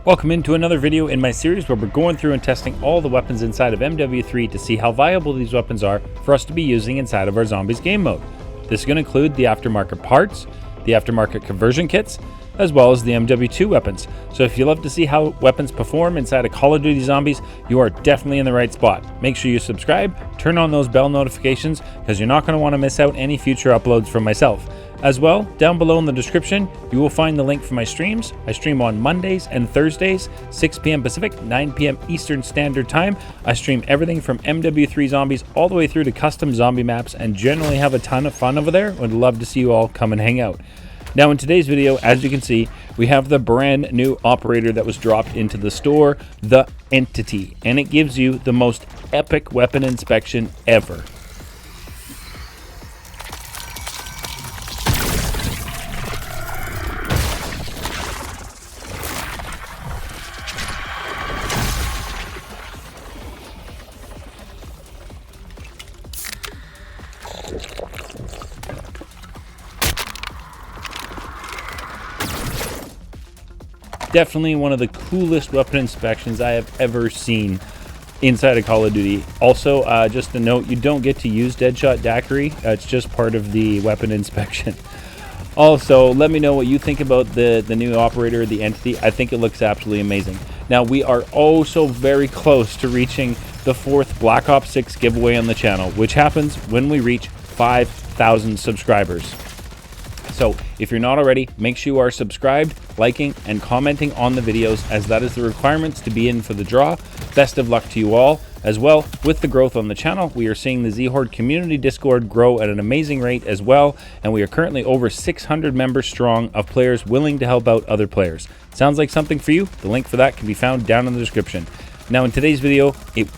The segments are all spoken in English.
Welcome into another video in my series where we're going through and testing all the weapons inside of MW3 to see how viable these weapons are for us to be using inside of our Zombies game mode. This is going to include the aftermarket parts, the aftermarket conversion kits, as well as the MW2 weapons. So if you love to see how weapons perform inside of Call of Duty Zombies, you are definitely in the right spot. Make sure you subscribe, turn on those bell notifications, because you're not going to want to miss out any future uploads from myself. As well, down below in the description, you will find the link for my streams. I stream on Mondays and Thursdays, 6 p.m. Pacific, 9 p.m. Eastern Standard Time. I stream everything from MW3 Zombies all the way through to custom zombie maps and generally have a ton of fun over there. Would love to see you all come and hang out. Now in today's video, as you can see, we have the brand new operator that was dropped into the store, the Entity, and it gives you the most epic weapon inspection ever. Definitely one of the coolest weapon inspections I have ever seen inside of Call of Duty. Also, just a note, you don't get to use Deadshot Daiquiri. It's just part of the weapon inspection. Also, let me know what you think about the new operator, the Entity. I think it looks absolutely amazing. Now, we are oh so very close to reaching the 4th Black Ops 6 giveaway on the channel, which happens when we reach 5,000 subscribers. So if you're not already, make sure you are subscribed, liking, and commenting on the videos, as that is the requirements to be in for the draw. Best of luck to you all. As well, with the growth on the channel, we are seeing the Zhorde Discord grow at an amazing rate as well, and we are currently over 600 members strong of players willing to help out other players. Sounds like something for you? The link for that can be found down in the description. Now in today's video,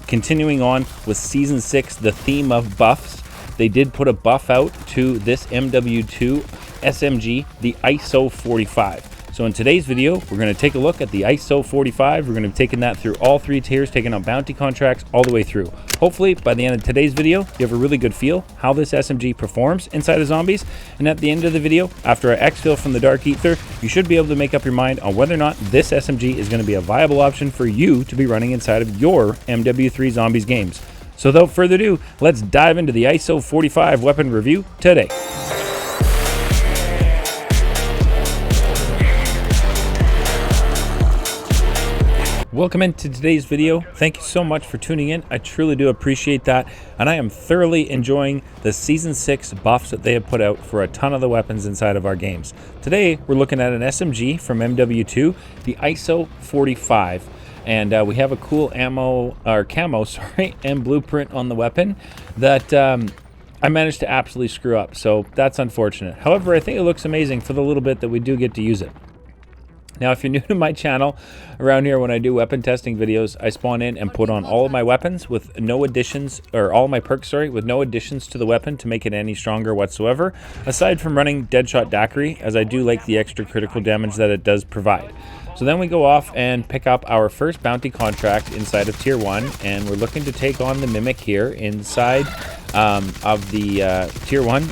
continuing on with Season 6, the theme of buffs, they did put a buff out to this MW2 SMG, the ISO 45. So in today's video, we're going to take a look at the ISO 45. We're going to be taking that through all 3 tiers, taking out bounty contracts all the way through. Hopefully, by the end of today's video, you have a really good feel how this SMG performs inside of Zombies. And at the end of the video, after I exfil from the Dark Aether, you should be able to make up your mind on whether or not this SMG is going to be a viable option for you to be running inside of your MW3 Zombies games. So without further ado, let's dive into the ISO 45 weapon review today. Welcome into today's video. Thank you so much for tuning in. I truly do appreciate that, and I am thoroughly enjoying the Season 6 buffs that they have put out for a ton of the weapons inside of our games. Today, we're looking at an SMG from MW2, the ISO 45, and we have a cool camo, and blueprint on the weapon that I managed to absolutely screw up, so that's unfortunate. However, I think it looks amazing for the little bit that we do get to use it. Now, if you're new to my channel, around here when I do weapon testing videos, I spawn in and put on all of my weapons with no additions, or all my perks, sorry, with no additions to the weapon to make it any stronger whatsoever, aside from running Deadshot Daiquiri, as I do like the extra critical damage that it does provide. So then we go off and pick up our first bounty contract inside of Tier 1, and we're looking to take on the Mimic here inside of the Tier 1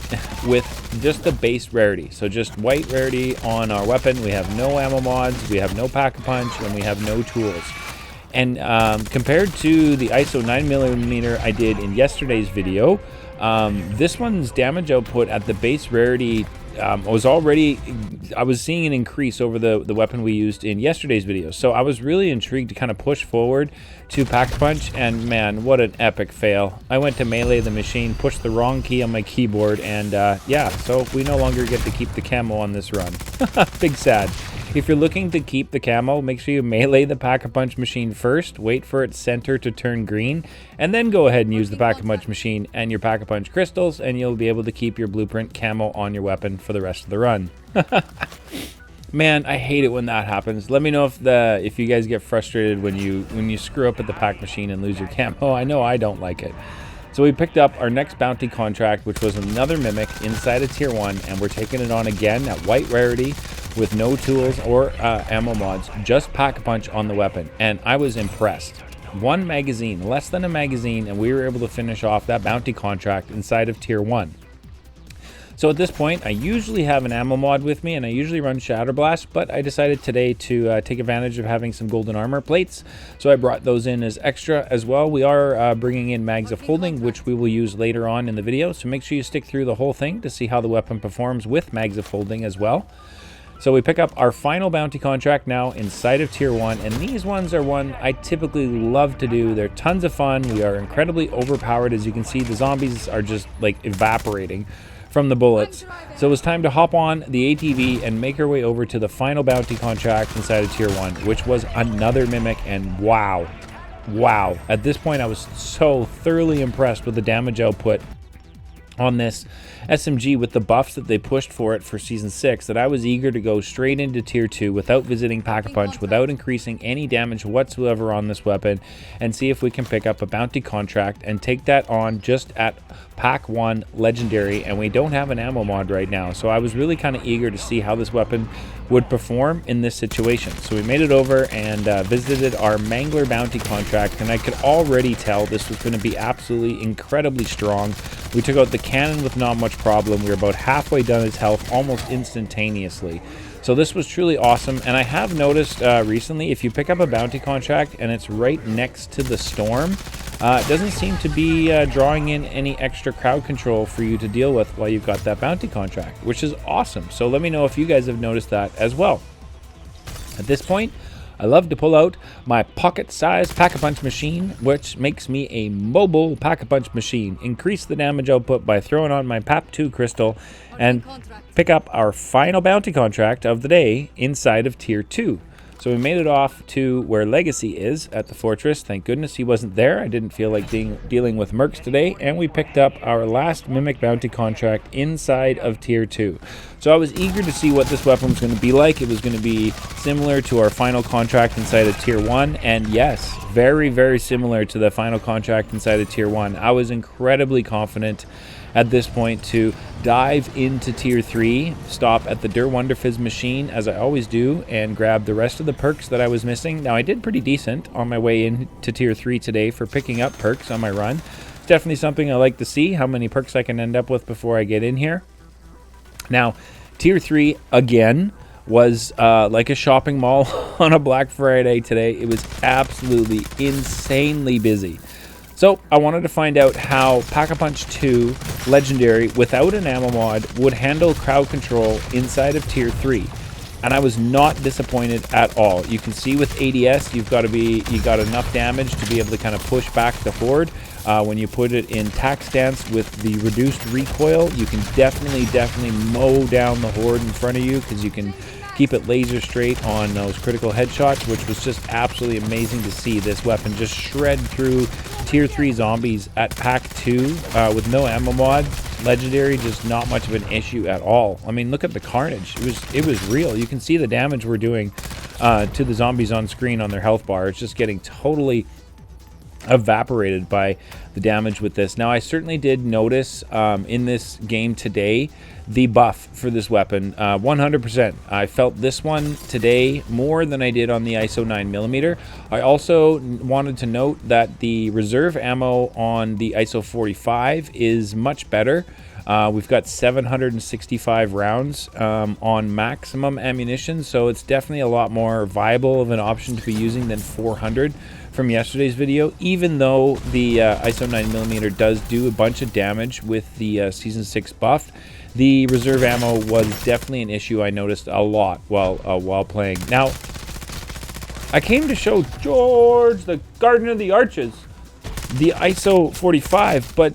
with just the base rarity. So just white rarity on our weapon. We have no ammo mods, we have no pack-a-punch, and we have no tools. And compared to the ISO-9MM I did in yesterday's video, this one's damage output at the base rarity I was seeing an increase over the weapon we used in yesterday's video. So I was really intrigued to kind of push forward to Pack-a-Punch, and man, what an epic fail. I went to melee the machine, pushed the wrong key on my keyboard, and yeah, so we no longer get to keep the camo on this run. Big sad. If you're looking to keep the camo, make sure you melee the Pack-a-Punch machine first, wait for its center to turn green, and then go ahead and use the Pack-a-Punch machine and your Pack-a-Punch crystals, and you'll be able to keep your blueprint camo on your weapon for the rest of the run. Man, I hate it when that happens. Let me know if you guys get frustrated when you screw up at the pack machine and lose your camo. I know I don't like it. So we picked up our next bounty contract, which was another Mimic inside of Tier 1, and we're taking it on again at white rarity with no tools or ammo mods, just Pack-a-Punch on the weapon, and I was impressed. 1 magazine, less than a magazine, and we were able to finish off that bounty contract inside of Tier 1. So at this point, I usually have an ammo mod with me, and I usually run Shatterblast, but I decided today to take advantage of having some golden armor plates, so I brought those in as extra as well. We are bringing in mags of holding, which we will use later on in the video, so make sure you stick through the whole thing to see how the weapon performs with mags of holding as well. So we pick up our final bounty contract now inside of Tier 1, and these ones are one I typically love to do. They're tons of fun. We are incredibly overpowered. As you can see, the zombies are just like evaporating from the bullets. So it was time to hop on the ATV and make our way over to the final bounty contract inside of Tier 1, which was another Mimic, and wow. At this point, I was so thoroughly impressed with the damage output on this SMG with the buffs that they pushed for it for Season 6 that I was eager to go straight into Tier 2 without visiting Pack-a-Punch, without increasing any damage whatsoever on this weapon, and see if we can pick up a bounty contract and take that on just at Pack 1 Legendary, and we don't have an ammo mod right now, so I was really kind of eager to see how this weapon would perform in this situation. So we made it over and visited our Mangler bounty contract, and I could already tell this was going to be absolutely incredibly strong. We took out the cannon with not much problem. We were about halfway done his health almost instantaneously. So this was truly awesome, and I have noticed recently, if you pick up a bounty contract and it's right next to the storm, it doesn't seem to be drawing in any extra crowd control for you to deal with while you've got that bounty contract, which is awesome. So let me know if you guys have noticed that as well. At this point, I love to pull out my pocket-sized Pack-a-Punch machine, which makes me a mobile Pack-a-Punch machine. Increase the damage output by throwing on my PAP2 crystal and pick up our final bounty contract of the day inside of Tier 2. So we made it off to where Legacy is at the fortress. Thank goodness he wasn't there. I didn't feel like dealing with mercs today. And we picked up our last Mimic bounty contract inside of Tier 2. So I was eager to see what this weapon was going to be like. It was going to be similar to our final contract inside of Tier 1. And yes, very, very similar to the final contract inside of Tier 1. I was incredibly confident at this point to dive into Tier 3, stop at the Der Wonderfizz machine as I always do, and grab the rest of the perks that I was missing. Now I did pretty decent on my way into Tier 3 today for picking up perks on my run. It's definitely something I like to see, how many perks I can end up with before I get in here. Now, Tier 3 again was like a shopping mall on a Black Friday today. It was absolutely insanely busy. So I wanted to find out how Pack-a-Punch 2 Legendary without an ammo mod would handle crowd control inside of Tier 3. And I was not disappointed at all. You can see with ADS, you got enough damage to be able to kind of push back the horde. When you put it in tack stance with the reduced recoil, you can definitely mow down the horde in front of you, because you can keep it laser straight on those critical headshots, which was just absolutely amazing to see this weapon just shred through Tier 3 zombies at Pack 2 with no ammo mod. Legendary, just not much of an issue at all. I mean, look at the carnage. It was real. You can see the damage we're doing to the zombies on screen on their health bar. It's just getting totally evaporated by the damage with this. Now, I certainly did notice in this game today the buff for this weapon. 100%. I felt this one today more than I did on the ISO-9mm. I also wanted to note that the reserve ammo on the ISO-45 is much better. We've got 765 rounds on maximum ammunition, so it's definitely a lot more viable of an option to be using than 400 from yesterday's video, even though the ISO 9mm does do a bunch of damage with the Season 6 buff. The reserve ammo was definitely an issue I noticed a lot while playing. Now, I came to show George, the Garden of the Arches, the ISO 45, but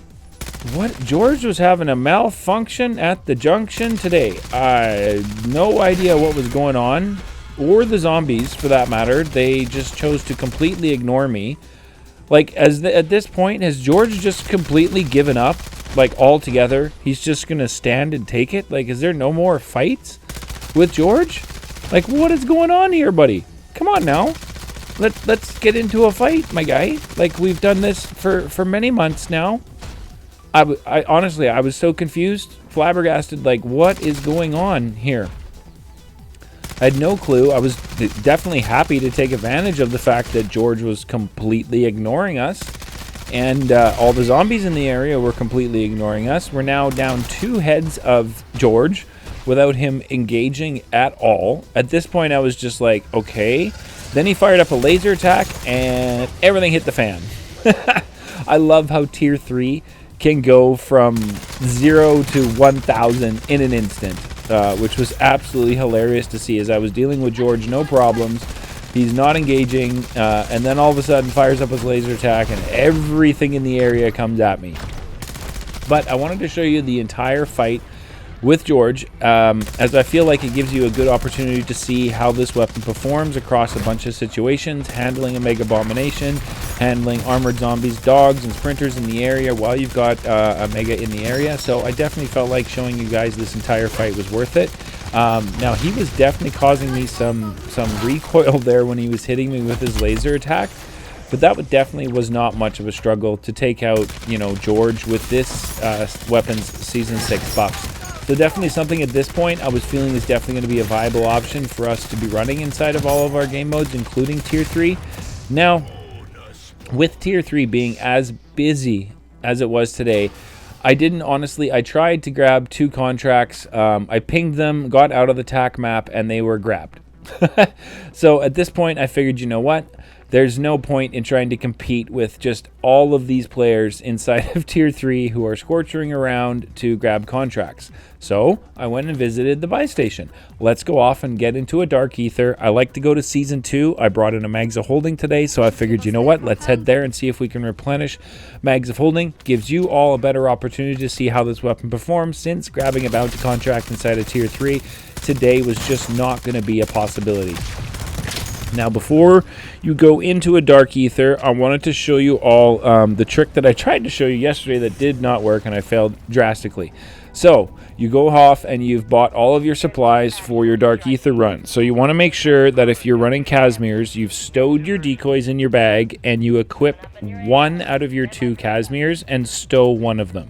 what? George was having a malfunction at the junction today. I had no idea what was going on, or the zombies for that matter. They just chose to completely ignore me. Like, at this point, has George just completely given up? Like, altogether? He's just gonna stand and take it? Like, is there no more fights with George? Like, what is going on here, buddy? Come on now. Let's get into a fight, my guy. Like, we've done this for many months now. I honestly, I was so confused, flabbergasted, like, what is going on here? I had no clue. I was definitely happy to take advantage of the fact that George was completely ignoring us. And all the zombies in the area were completely ignoring us. We're now down 2 heads of Zhorde without him engaging at all. At this point, I was just like, okay. Then he fired up a laser attack, and everything hit the fan. I love how Tier 3 can go from 0 to 1,000 in an instant, which was absolutely hilarious to see. As I was dealing with Zhorde, no problems. He's not engaging, and then all of a sudden fires up his laser attack, and everything in the area comes at me. But I wanted to show you the entire fight with Zhorde, as I feel like it gives you a good opportunity to see how this weapon performs across a bunch of situations, handling a Mega Abomination, handling armored zombies, dogs, and sprinters in the area while you've got a Mega in the area. So I definitely felt like showing you guys this entire fight was worth it. Now, he was definitely causing me some recoil there when he was hitting me with his laser attack, but that definitely was not much of a struggle to take out, you know, Zhorde with this weapon's Season 6 buffs. So definitely something at this point I was feeling is definitely going to be a viable option for us to be running inside of all of our game modes, including Tier 3. Now, with Tier 3 being as busy as it was today, I tried to grab 2 contracts. I pinged them, got out of the TAC map, and they were grabbed. So at this point, I figured, you know what? There's no point in trying to compete with just all of these players inside of Tier 3 who are scorching around to grab contracts. So I went and visited the buy station. Let's go off and get into a Dark Aether. I like to go to Season 2. I brought in a Mags of Holding today, so I figured, you know what? Let's head there and see if we can replenish Mags of Holding. Gives you all a better opportunity to see how this weapon performs, since grabbing a bounty contract inside of Tier 3 today was just not going to be a possibility. Now, before you go into a Dark Aether, I wanted to show you all the trick that I tried to show you yesterday that did not work, and I failed drastically. So, you go off and you've bought all of your supplies for your Dark Aether run. So you want to make sure that if you're running Casimirs, you've stowed your decoys in your bag, and you equip 1 out of your 2 Casimirs and stow 1 of them.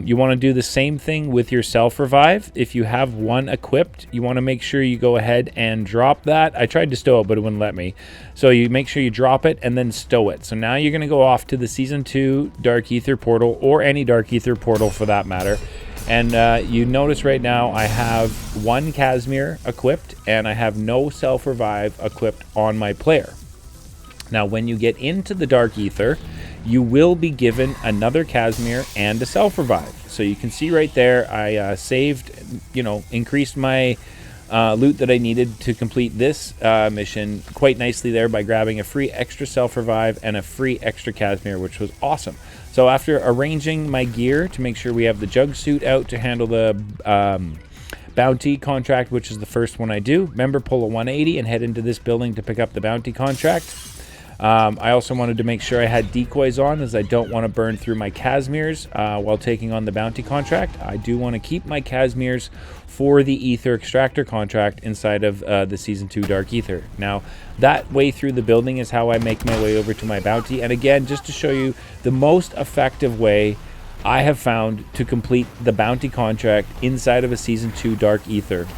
You want to do the same thing with your self-revive. If you have 1 equipped, you want to make sure you go ahead and drop that. I tried to stow it, but it wouldn't let me. So you make sure you drop it and then stow it. So now you're going to go off to the Season 2 Dark Aether portal, or any Dark Aether portal for that matter. And you notice right now I have 1 Casimir equipped, and I have no self-revive equipped on my player. Now, when you get into the Dark Aether, you will be given another Casimir and a self-revive. So you can see right there, I saved, increased my loot that I needed to complete this mission quite nicely there by grabbing a free extra self-revive and a free extra Casimir, which was awesome. So after arranging my gear to make sure we have the jug suit out to handle the bounty contract, which is the first one I do, remember, pull a 180 and head into this building to pick up the bounty contract. I also wanted to make sure I had decoys on, as I don't want to burn through my Casimirs while taking on the bounty contract. I do want to keep my Casimirs for the Aether extractor contract inside of the Season 2 Dark Aether. Now, that way through the building is how I make my way over to my bounty. And again, just to show you the most effective way I have found to complete the bounty contract inside of a Season 2 Dark Aether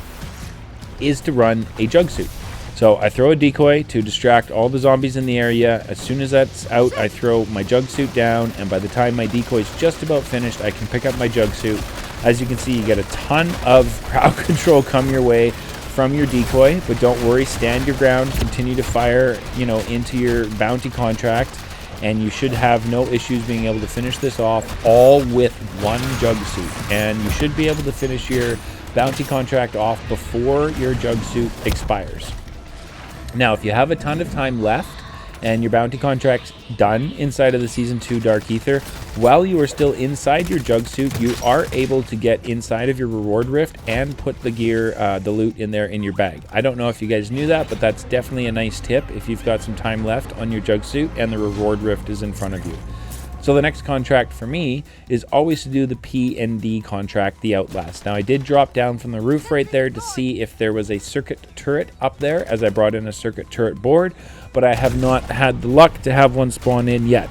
is to run a jug suit. So I throw a decoy to distract all the zombies in the area. As soon as that's out, I throw my jug suit down, and by the time my decoy is just about finished, I can pick up my jug suit. As you can see, you get a ton of crowd control come your way from your decoy, but don't worry, stand your ground, continue to fire, into your bounty contract, and you should have no issues being able to finish this off all with 1 jug suit. And you should be able to finish your bounty contract off before your jug suit expires. Now, if you have a ton of time left and your bounty contract's done inside of the Season 2 Dark Aether, while you are still inside your jug suit, you are able to get inside of your reward rift and put the gear, the loot in there in your bag. I don't know if you guys knew that, but that's definitely a nice tip if you've got some time left on your jug suit and the reward rift is in front of you. So the next contract for me is always to do the P&D contract, the Outlast. Now, I did drop down from the roof right there to see if there was a circuit turret up there, as I brought in a circuit turret board, but I have not had the luck to have one spawn in yet.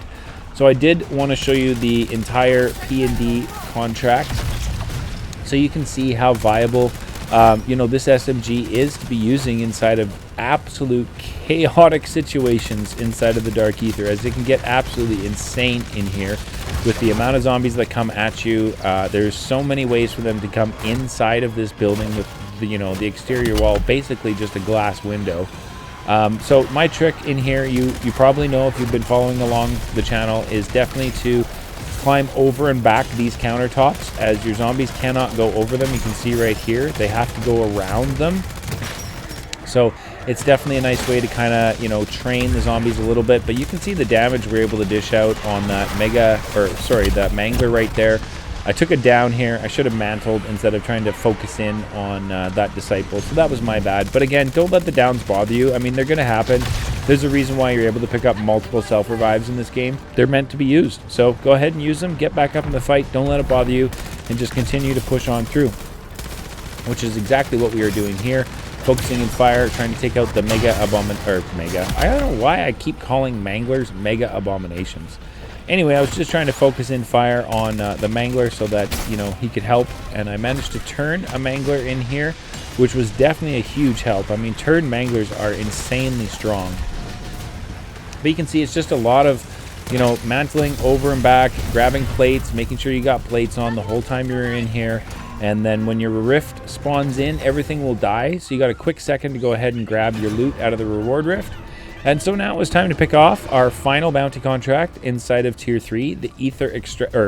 So I did want to show you the entire P&D contract so you can see how viable this SMG is to be using inside of absolute chaotic situations inside of the Dark Aether, as it can get absolutely insane in here with the amount of zombies that come at you. There's so many ways for them to come inside of this building with the, you know, the exterior wall basically just a glass window. So my trick in here, you probably know if you've been following along the channel, is definitely to climb over and back these countertops, as your zombies cannot go over them. You can see right here, they have to go around them. So it's definitely a nice way to kind of, you know, train the zombies a little bit. But you can see the damage we're able to dish out on that that mangler right there. I took it down here. I should have mantled instead of trying to focus in on that disciple. So that was my bad. But again, don't let the downs bother you. I mean, they're going to happen. There's a reason why you're able to pick up multiple self-revives in this game. They're meant to be used. So go ahead and use them. Get back up in the fight. Don't let it bother you. And just continue to push on through. Which is exactly what we are doing here. Focusing in fire, trying to take out the I don't know why I keep calling manglers mega abominations. Anyway, I was just trying to focus in fire on the mangler so that, you know, he could help. And I managed to turn a mangler in here, which was definitely a huge help. I mean, turn manglers are insanely strong. But you can see it's just a lot of, you know, mantling over and back, grabbing plates, making sure you got plates on the whole time you're in here. And then when your rift spawns in, everything will die. So you got a quick second to go ahead and grab your loot out of the reward rift. And so now it's time to pick off our final bounty contract inside of Tier 3, the Aether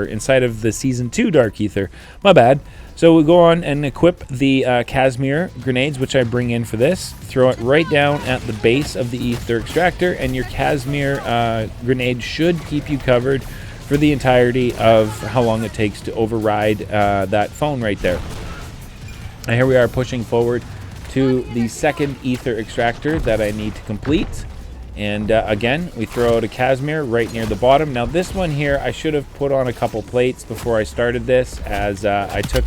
inside of the Season 2 Dark Aether. My bad. So we go on and equip the Casimir grenades, which I bring in for this. Throw it right down at the base of the Aether extractor, and your Casimir grenade should keep you covered for the entirety of how long it takes to override that phone right there. And here we are pushing forward to the second Aether extractor that I need to complete. And again, we throw out a Casimir right near the bottom. Now this one here, I should have put on a couple plates before I started this, as I took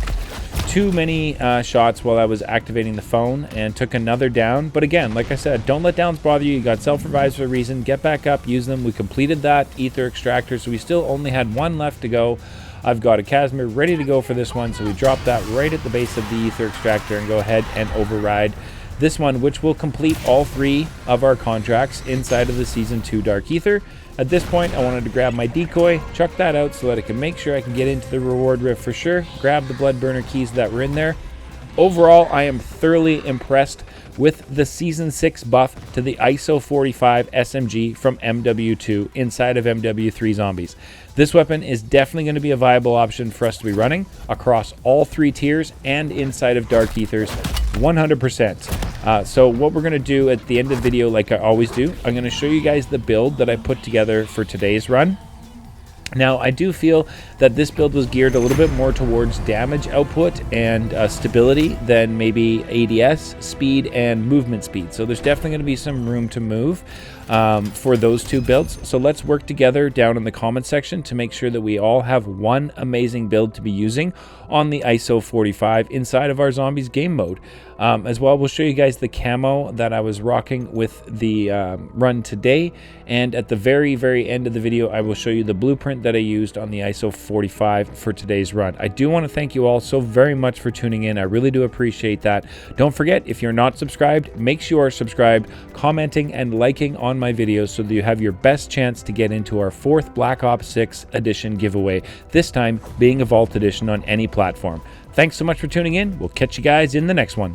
too many shots while I was activating the phone and took another down. But again, like I said, don't let downs bother you. You got self-revives for a reason. Get back up, use them. We completed that Aether extractor, so we still only had one left to go. I've got a Casimir ready to go for this one, so we drop that right at the base of the Aether extractor and go ahead and override this one, which will complete all three of our contracts inside of the Season 2 Dark Aether. At this point, I wanted to grab my decoy, chuck that out so that I can make sure I can get into the reward rift for sure, grab the blood burner keys that were in there. Overall, I am thoroughly impressed with the Season 6 buff to the ISO 45 SMG from MW2 inside of MW3 Zombies. This weapon is definitely going to be a viable option for us to be running across all three tiers and inside of Dark Aethers 100%. So what we're going to do at the end of the video, like I always do, I'm going to show you guys the build that I put together for today's run. Now, I do feel that this build was geared a little bit more towards damage output and stability than maybe ADS, speed, and movement speed. So there's definitely going to be some room to move for those two builds. So let's work together down in the comment section to make sure that we all have one amazing build to be using on the ISO 45 inside of our Zombies game mode. As well, we'll show you guys the camo that I was rocking with the run today. And at the very, very end of the video, I will show you the blueprint that I used on the ISO 45 for today's run. I do want to thank you all so very much for tuning in. I really do appreciate that. Don't forget, if you're not subscribed, make sure you are subscribed, commenting, and liking on my videos so that you have your best chance to get into our 4th Black Ops 6 edition giveaway, this time being a Vault edition on any platform. Thanks so much for tuning in. We'll catch you guys in the next one.